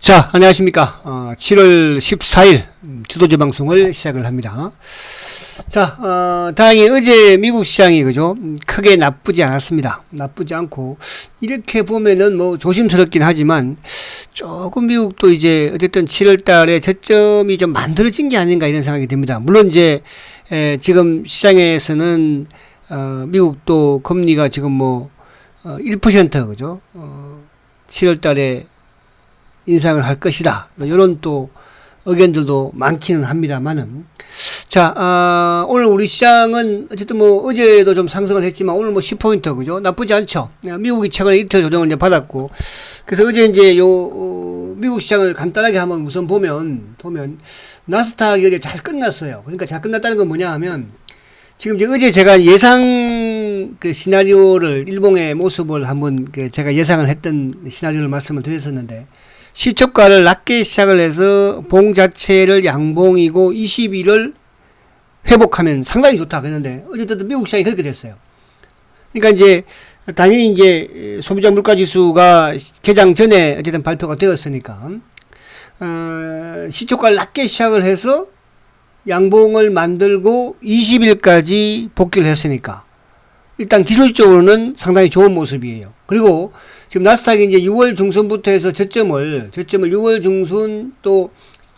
자, 안녕하십니까. 7월 14일 주도주 방송을 시작을 합니다. 자, 다행히 어제 미국 시장이 그죠? 크게 나쁘지 않았습니다. 나쁘지 않고 이렇게 보면은 뭐 조심스럽긴 하지만 조금 미국도 이제 어쨌든 7월 달에 저점이 좀 만들어진 게 아닌가 이런 생각이 듭니다. 물론 이제 지금 시장에서는 미국도 금리가 지금 뭐 1% 그죠? 7월 달에 인상을 할 것이다. 이런 또 의견들도 많기는 합니다만은. 자, 오늘 우리 시장은 어쨌든 뭐 어제도 좀 상승을 했지만 오늘 뭐 10포인트, 그죠? 나쁘지 않죠? 미국이 최근에 이틀 조정을 이제 받았고. 그래서 어제 이제 미국 시장을 간단하게 한번 우선 보면, 나스닥이 어제 잘 끝났어요. 그러니까 잘 끝났다는 건 뭐냐 하면, 지금 이제 어제 제가 예상 그 시나리오를, 일봉의 모습을 한번 제가 예상을 했던 시나리오를 말씀을 드렸었는데, 시초가를 낮게 시작을 해서 봉 자체를 양봉이고 20일을 회복하면 상당히 좋다 그랬는데 어쨌든 미국 시장이 그렇게 됐어요. 그러니까 이제 당연히 이제 소비자 물가 지수가 개장 전에 어쨌든 발표가 되었으니까 시초가를 낮게 시작을 해서 양봉을 만들고 20일까지 복귀를 했으니까 일단 기술적으로는 상당히 좋은 모습이에요. 그리고 지금 나스닥이 이제 6월 중순부터 해서 저점을 6월 중순 또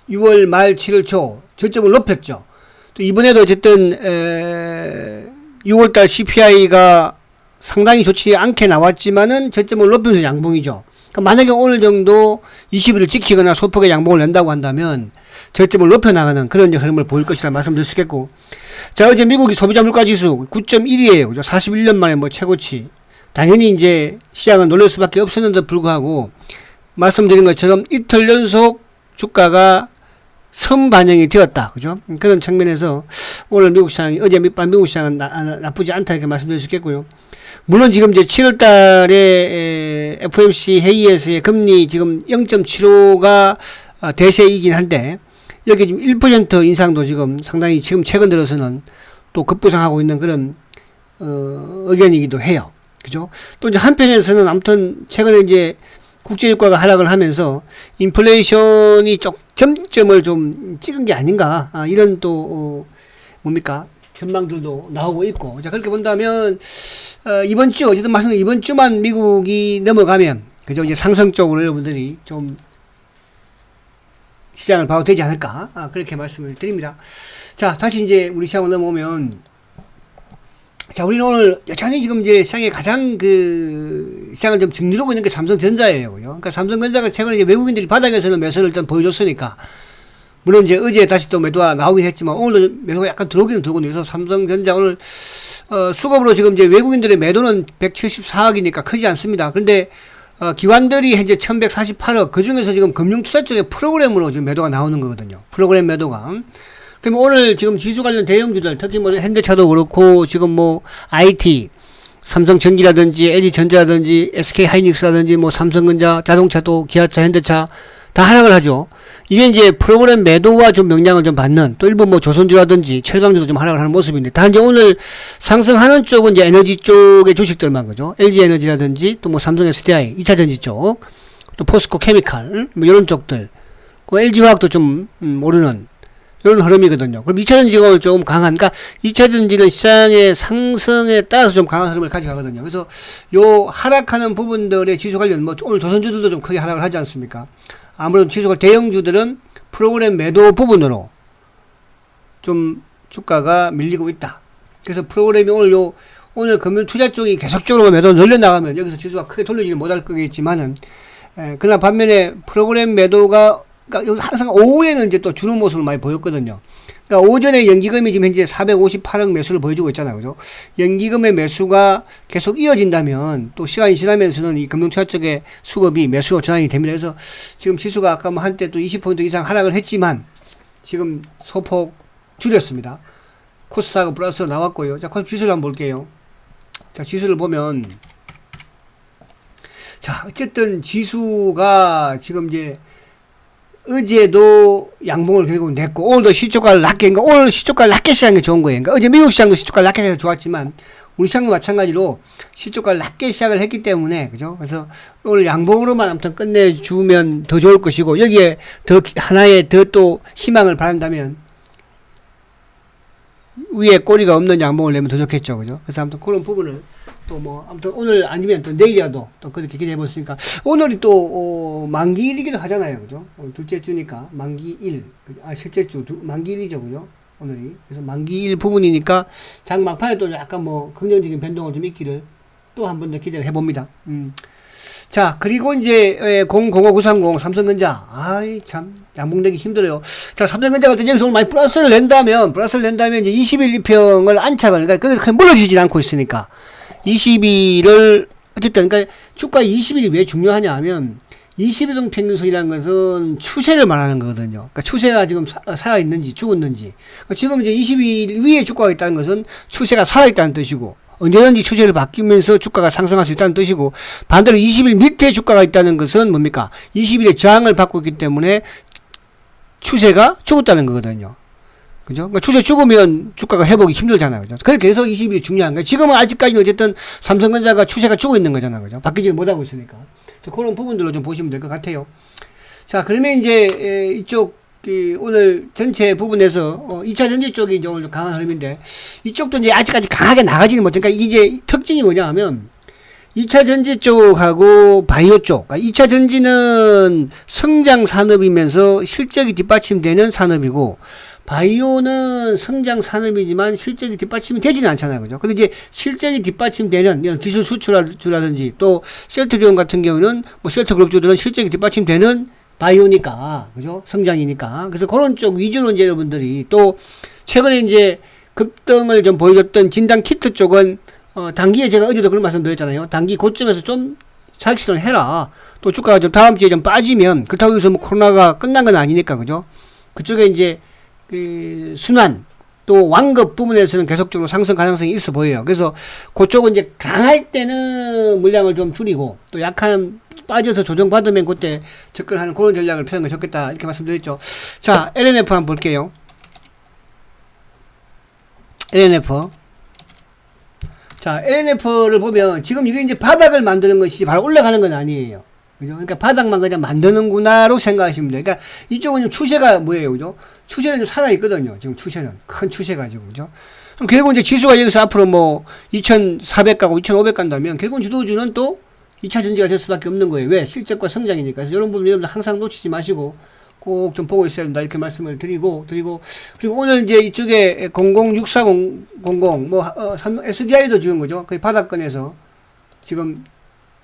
6월 말 7월 초 저점을 높였죠. 또 이번에도 어쨌든 6월달 CPI가 상당히 좋지 않게 나왔지만은 저점을 높이면서 양봉이죠. 그러니까 만약에 오늘 정도 20일을 지키거나 소폭의 양봉을 낸다고 한다면 저점을 높여나가는 그런 흐름을 보일 것이라 말씀드릴 수 있겠고. 자, 어제 미국이 소비자 물가 지수 9.1이에요. 그죠? 41년 만에 뭐 최고치. 당연히 이제 시장은 놀랄 수밖에 없었는데도 불구하고 말씀드린 것처럼 이틀 연속 주가가 선반영이 되었다. 그죠? 그런 측면에서 오늘 미국 시장이, 어제 밤 미국 시장은 나쁘지 않다 이렇게 말씀드릴 수 있겠고요. 물론 지금 이제 7월 달에 FOMC 회의에서의 금리 지금 0.75가 대세이긴 한데 여기 지금 1% 인상도 지금 상당히 지금 최근 들어서는 또 급부상하고 있는 그런 의견이기도 해요. 그죠? 또 이제 한편에서는 아무튼 최근에 이제 국제유가가 하락을 하면서 인플레이션이 점점을 좀 찍은 게 아닌가, 이런 또 뭡니까 전망들도 나오고 있고. 자, 그렇게 본다면 이번 주 어쨌든 말씀 이번 주만 미국이 넘어가면 그죠? 이제 상승 쪽으로 여러분들이 좀 시장을 봐도 되지 않을까, 그렇게 말씀을 드립니다. 자, 다시 이제 우리 시장으로 넘어오면, 자, 우리는 오늘 여전히 지금 이제 시장에 가장 시장을 좀 짓누르고 있는 게 삼성전자예요. 그러니까 삼성전자가 최근에 이제 외국인들이 바닥에서는 매수를 일단 보여줬으니까, 물론 이제 어제 다시 또 매도가 나오긴 했지만, 오늘도 매도가 약간 들어오기는 들어오거든요. 그래서 삼성전자 오늘, 수급으로 지금 이제 외국인들의 매도는 174억이니까 크지 않습니다. 그런데, 기관들이 현재 1148억, 그 중에서 지금 금융투자 쪽에 프로그램으로 지금 매도가 나오는 거거든요. 프로그램 매도가. 그럼 오늘 지금 지수 관련 대형주들, 특히 뭐 현대차도 그렇고, 지금 뭐 IT, 삼성전기라든지 LG전자라든지 SK하이닉스라든지 뭐 삼성전자, 자동차도 기아차, 현대차 다 하락을 하죠. 이게 이제 프로그램 매도와 좀 영향을 좀 받는, 또 일부 뭐 조선주라든지 철강주도 좀 하락을 하는 모습인데, 단지 오늘 상승하는 쪽은 이제 에너지 쪽의 주식들만 그죠. LG에너지라든지 또 뭐 삼성 SDI, 2차전지 쪽, 또 포스코 케미칼, 뭐 이런 쪽들, 그 LG화학도 좀 오르는 이런 흐름이거든요. 그럼 2차전지가 오늘 조금 강한, 그러니까 2차전지는 시장의 상승에 따라서 좀 강한 흐름을 가져가거든요. 그래서 요 하락하는 부분들의 지수 관련, 뭐 오늘 조선주들도 좀 크게 하락을 하지 않습니까? 아무래도 지수가 대형주들은 프로그램 매도 부분으로 좀 주가가 밀리고 있다. 그래서 프로그램이 오늘 금융 투자 쪽이 계속적으로 매도를 늘려나가면 여기서 지수가 크게 돌리지는 못할 거겠지만은, 그러나 반면에 프로그램 매도가, 그러니까 항상 오후에는 이제 또 주는 모습을 많이 보였거든요. 그러니까 오전에 연기금이 지금 현재 458억 매수를 보여주고 있잖아요. 그죠? 연기금의 매수가 계속 이어진다면 또 시간이 지나면서는 이 금융투자 쪽의 수급이 매수로 전환이 됩니다. 그래서 지금 지수가 아까 뭐 한때 또 20포인트 이상 하락을 했지만 지금 소폭 줄였습니다. 코스닥은 플러스로 나왔고요. 자, 지수를 한번 볼게요. 자, 지수를 보면, 자, 어쨌든 지수가 지금 이제 어제도 양봉을 결국 냈고 오늘도 시초가를 낮게, 그러니까 오늘 시초가를 낮게 시작한 게 좋은 거예요. 그러니까 어제 미국 시장도 시초가를 낮게 해서 좋았지만 우리 시장도 마찬가지로 실적가 낮게 시작을 했기 때문에, 그죠? 그래서 오늘 양봉으로만 아무튼 끝내주면 더 좋을 것이고, 여기에 더 하나의 더 또 희망을 바란다면, 위에 꼬리가 없는 양봉을 내면 더 좋겠죠, 그죠? 그래서 아무튼 그런 부분을 또 뭐, 아무튼 오늘 아니면 또 내일이라도 또 그렇게 기대해 봤으니까, 오늘이 또, 만기일이기도 하잖아요, 그죠? 둘째 주니까, 만기일, 셋째 주, 만기일이죠, 그죠? 오늘이. 그래서 만기일 부분이니까, 장 막판에 또 약간 뭐, 긍정적인 변동을 좀 있기를 또 한 번 더 기대를 해봅니다. 자, 그리고 이제, 005930, 삼성전자. 아이, 참, 양봉되기 힘들어요. 자, 삼성전자 같은 여기서 오늘 많이 플러스를 낸다면 이제 20일 이평을 안착을, 그러니까 물러지진 않고 있으니까. 20일을, 어쨌든, 그러니까 주가 20일이 왜 중요하냐 하면, 20일동 평균선이라는 것은 추세를 말하는 거거든요. 그러니까 추세가 지금 살아있는지 죽었는지. 그러니까 지금 이제 20일 위에 주가가 있다는 것은 추세가 살아있다는 뜻이고, 언제든지 추세를 바뀌면서 주가가 상승할 수 있다는 뜻이고, 반대로 20일 밑에 주가가 있다는 것은 뭡니까? 20일의 저항을 받고 있기 때문에 추세가 죽었다는 거거든요. 그죠? 그러니까 추세 죽으면 주가가 회복이 힘들잖아요. 그죠? 그렇게 해서 20일이 중요한 거예요. 지금은 아직까지는 어쨌든 삼성전자가 추세가 죽어 있는 거잖아요. 그죠? 바뀌지를 못하고 있으니까. 그래서 그런 부분들로 좀 보시면 될 것 같아요. 자, 그러면 이제 이쪽 오늘 전체 부분에서 2차 전지 쪽이 이제 오늘 강한 흐름인데, 이쪽도 이제 아직까지 강하게 나가지는 못해. 그러니까 이게 특징이 뭐냐 하면 2차 전지 쪽하고 바이오 쪽. 그러니까 2차 전지는 성장 산업이면서 실적이 뒷받침되는 산업이고, 바이오는 성장 산업이지만 실적이 뒷받침이 되지는 않잖아요. 그죠? 근데 이제 실적이 뒷받침되는 이런 기술 수출주라든지 또 셀트리온 같은 경우는 뭐 셀트그룹주들은 실적이 뒷받침되는 바이오니까, 그죠? 성장이니까. 그래서 그런 쪽 위주로 이제 여러분들이 또 최근에 이제 급등을 좀 보여줬던 진단 키트 쪽은 단기에 제가 어제도 그런 말씀 드렸잖아요. 단기 고점에서 좀 차익 실현을 해라. 또 주가가 좀 다음 주에 좀 빠지면, 그렇다고 해서 뭐 코로나가 끝난 건 아니니까, 그죠? 그쪽에 이제 순환 또 완급 부분에서는 계속적으로 상승 가능성이 있어 보여요. 그래서 그쪽은 이제 강할 때는 물량을 좀 줄이고, 또 약한 빠져서 조정받으면 그때 접근하는 그런 전략을 펴는 게 좋겠다, 이렇게 말씀드렸죠. 자, LNF 한번 볼게요. LNF. 자, LNF를 보면 지금 이게 이제 바닥을 만드는 것이지 바로 올라가는 건 아니에요. 그죠? 그러니까 바닥만 그냥 만드는구나로 생각하시면 돼요. 그러니까 이쪽은 추세가 뭐예요, 그죠? 추세는 좀 살아있거든요. 지금 추세는. 큰 추세가 지금, 그죠? 그럼 결국 이제 지수가 여기서 앞으로 뭐 2400 가고 2500 간다면 결국은 주도주는 또 2차 전지가 될 수밖에 없는 거예요. 왜? 실적과 성장이니까. 그래서 이런 부분 여러분들 항상 놓치지 마시고 꼭 좀 보고 있어야 된다, 이렇게 말씀을 드리고, 그리고 오늘 이제 이쪽에 006400, SDI도 지은 거죠. 거의 바닥권에서 지금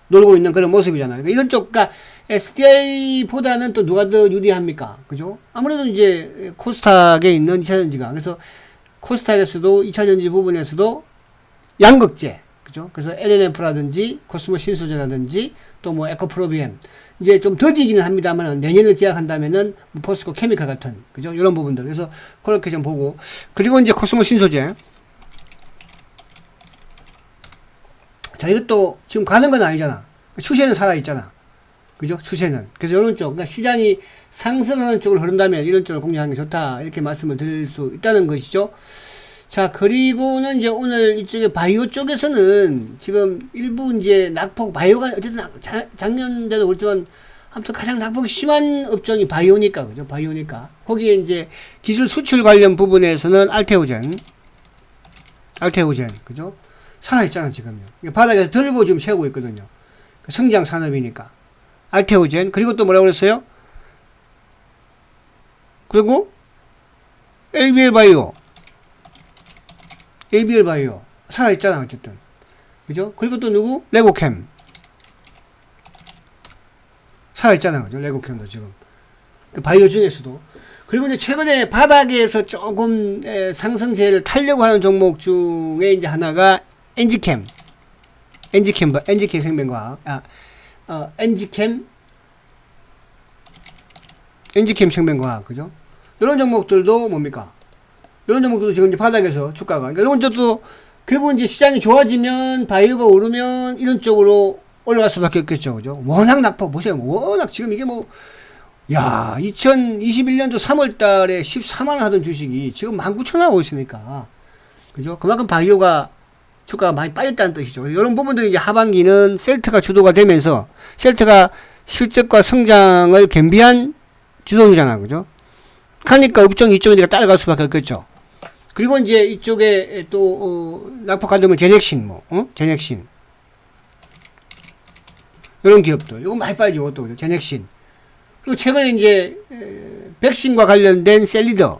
놀고 있는 그런 모습이잖아요. 그러니까 이런 쪽, 그러니까 SDI보다는 또 누가 더 유리합니까? 그죠? 아무래도 이제 코스닥에 있는 2차전지가. 그래서 코스닥에서도 2차전지 부분에서도 양극재. 그죠? 그래서 LNF라든지 코스모 신소재라든지 또 뭐 에코프로비엠. 이제 좀 더디기는 합니다만 내년을 기약한다면은 뭐 포스코 케미칼 같은. 그죠? 이런 부분들. 그래서 그렇게 좀 보고. 그리고 이제 코스모 신소재. 자, 이것도 지금 가는 건 아니잖아. 추세는 살아있잖아. 그죠? 추세는. 그래서 이런 쪽, 그러니까 시장이 상승하는 쪽으로 흐른다면 이런 쪽을 공략하는 게 좋다, 이렇게 말씀을 드릴 수 있다는 것이죠. 자, 그리고는 이제 오늘 이쪽에 바이오 쪽에서는 지금 일부 이제 낙폭, 바이오가 어쨌든 작년에도 그렇지만 아무튼 가장 낙폭이 심한 업종이 바이오니까, 그죠? 바이오니까. 거기에 이제 기술 수출 관련 부분에서는 알테오젠, 그죠? 살아있잖아, 지금요. 바닥에서 들고 지금 세우고 있거든요. 성장 산업이니까. 알테오젠. 그리고 또 뭐라고 그랬어요? 그리고 ABL 바이오. 살아있잖아, 어쨌든. 그죠? 그리고 또 누구? 레고캠. 살아있잖아, 그죠? 레고캠도 지금. 그 바이오 중에서도. 그리고 이제 최근에 바닥에서 조금 상승세를 타려고 하는 종목 중에 이제 하나가 엔지캠 생명과학. 엔지캠 생명과학. 그죠? 이런 종목들도 뭡니까? 이런 종목들도 지금 이제 바닥에서 주가가. 그러니까 이런 쪽도 결국 이제 시장이 좋아지면 바이오가 오르면 이런 쪽으로 올라갈 수밖에 없겠죠. 그죠? 워낙 낙폭 보세요. 워낙 지금 이게 뭐, 야, 2021년도 3월 달에 14만원 하던 주식이 지금 19,000원 하고 있으니까. 그죠? 그만큼 바이오가 주가가 많이 빠졌다는 뜻이죠. 이런 부분들이 이제 하반기는 셀트가 주도가 되면서 셀트가 실적과 성장을 겸비한 주도주잖아, 그죠? 그러니까 업종 이쪽에 따라갈 수밖에 없겠죠. 그리고 이제 이쪽에 또 낙폭 되면 제넥신 제넥신 이런 기업들 이거 많이 빠지죠. 이것도 제넥신. 그리고 최근에 이제 백신과 관련된 셀리더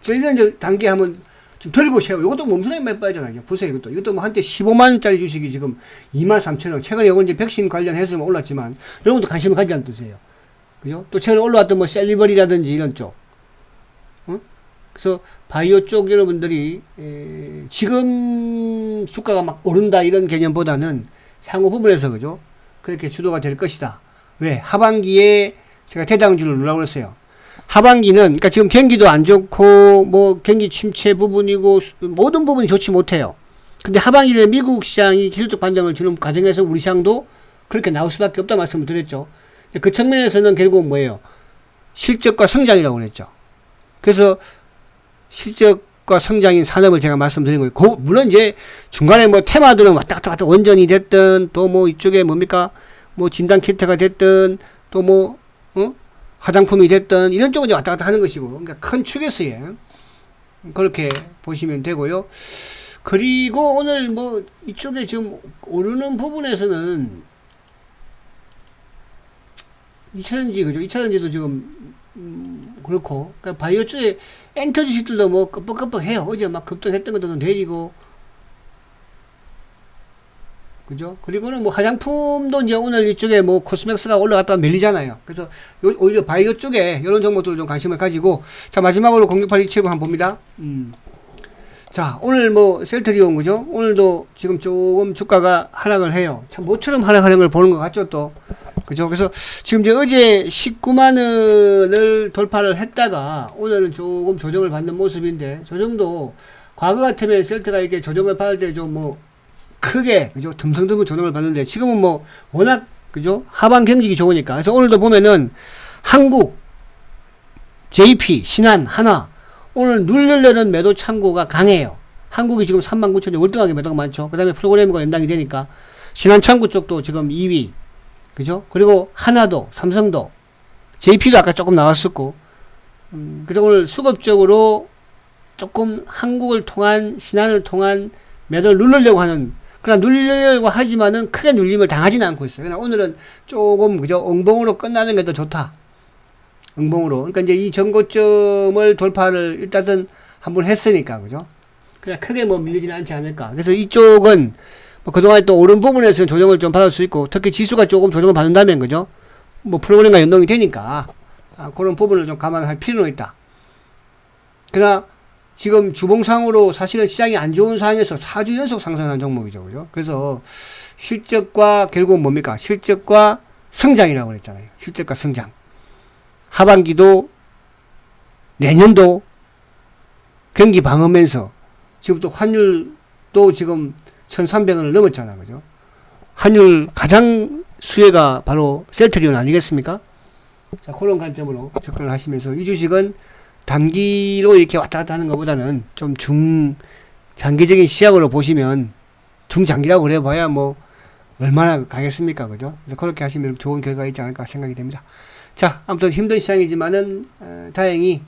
이제 단기 한번 좀 덜고 세워. 이것도 몸소리 많이 빠지잖아요. 보세요. 이것도 뭐 한때 15만원짜리 주식이 지금 23,000원. 최근에 이건 이제 백신 관련해서 올랐지만 이런 것도 관심을 가지자는 뜻이에요. 그죠? 또 최근에 올라왔던 뭐 셀리버리라든지 이런 쪽. 그래서 바이오 쪽 여러분들이 지금 주가가 막 오른다 이런 개념보다는 향후 부분에서 그죠? 그렇게 주도가 될 것이다. 왜? 하반기에 제가 대장주를 누라고 그랬어요. 하반기는 그러니까 지금 경기도 안 좋고 뭐 경기 침체 부분이고 모든 부분이 좋지 못해요. 근데 하반기에 미국 시장이 기술적 반등을 주는 과정에서 우리 시장도 그렇게 나올 수밖에 없다 말씀을 드렸죠. 그 측면에서는 결국 뭐예요? 실적과 성장이라고 그랬죠. 그래서 실적과 성장인 산업을 제가 말씀드린 거예요. 물론 이제 중간에 뭐 테마들은 왔다 갔다 원전이 됐든 또 뭐 이쪽에 뭡니까? 뭐 진단 키트가 됐든 또 뭐 화장품이 됐든 이런 쪽은 이제 왔다 갔다 하는 것이고 그러니까 큰 축에서의 그렇게 보시면 되고요. 그리고 오늘 뭐 이쪽에 지금 오르는 부분에서는 2차전지 그죠? 2차전지도 지금 그렇고 그러니까 바이오 쪽에 엔터 주식들도 뭐 끄뻑끄뻑해요. 어제 막 급등했던 것도 내리고 그죠? 그리고는 뭐 화장품도 이제 오늘 이쪽에 뭐 코스맥스가 올라갔다가 밀리잖아요. 그래서 오히려 바이오 쪽에 이런 종목들 좀 관심을 가지고 자 마지막으로 068275 한번 봅니다. 자 오늘 뭐 셀트리온 그죠? 오늘도 지금 조금 주가가 하락을 해요. 참 모처럼 하락하는 걸 보는 것 같죠 또 그죠? 그래서 지금 이제 어제 19만원을 돌파를 했다가 오늘은 조금 조정을 받는 모습인데 조정도 과거 같으면 셀트가 이렇게 조정을 받을 때 좀 뭐 크게 그죠? 듬성듬성 조정을 받는데 지금은 뭐 워낙 그죠? 하반 경직이 좋으니까 그래서 오늘도 보면은 한국 JP 신한 하나 오늘 누르려는 매도 창고가 강해요. 한국이 지금 39,000원 월등하게 매도가 많죠. 그 다음에 프로그래머가 연당이 되니까 신한 창구 쪽도 지금 2위 그죠? 그리고 하나도 삼성도 JP도 아까 조금 나왔었고 그래서 오늘 수급적으로 조금 한국을 통한 신한을 통한 매도를 누르려고 하는 그러나 누르려고 하지만은 크게 눌림을 당하지는 않고 있어요. 그러나 오늘은 조금 그죠? 응봉으로 끝나는 게 더 좋다. 응봉으로. 그러니까 이제 이 전고점을 돌파를 일단은 한번 했으니까 그죠? 그냥 크게 뭐 밀리지는 않지 않을까. 그래서 이쪽은 뭐 그동안 또 오른 부분에서는 조정을 좀 받을 수 있고 특히 지수가 조금 조정을 받는다면 그죠? 뭐 프로그램과 연동이 되니까 그런 부분을 좀 감안할 필요는 있다. 그러나 지금 주봉상으로 사실은 시장이 안 좋은 상황에서 4주 연속 상승한 종목이죠. 그죠? 그래서 실적과 결국은 뭡니까? 실적과 성장이라고 그랬잖아요. 실적과 성장. 하반기도 내년도 경기 방어면서 지금 또 환율도 지금 1,300원을 넘었잖아. 그죠? 환율 가장 수혜가 바로 셀트리온 아니겠습니까? 자, 그런 관점으로 접근을 하시면서 이 주식은 단기로 이렇게 왔다 갔다 하는 것보다는 좀 중장기적인 시각으로 보시면 중장기라고 그래 봐야 뭐 얼마나 가겠습니까? 그죠? 그래서 그렇게 하시면 좋은 결과가 있지 않을까 생각이 됩니다. 자, 아무튼 힘든 시장이지만은 다행히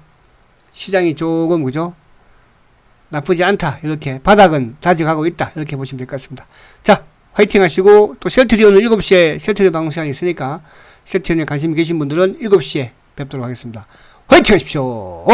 시장이 조금 그죠? 나쁘지 않다. 이렇게 바닥은 다져가고 있다. 이렇게 보시면 될 것 같습니다. 자, 화이팅 하시고 또 셀트리온은 7시에 셀트리온 방송 시간이 있으니까 셀트리온에 관심이 계신 분들은 7시에 뵙도록 하겠습니다. 화이팅 하십시오.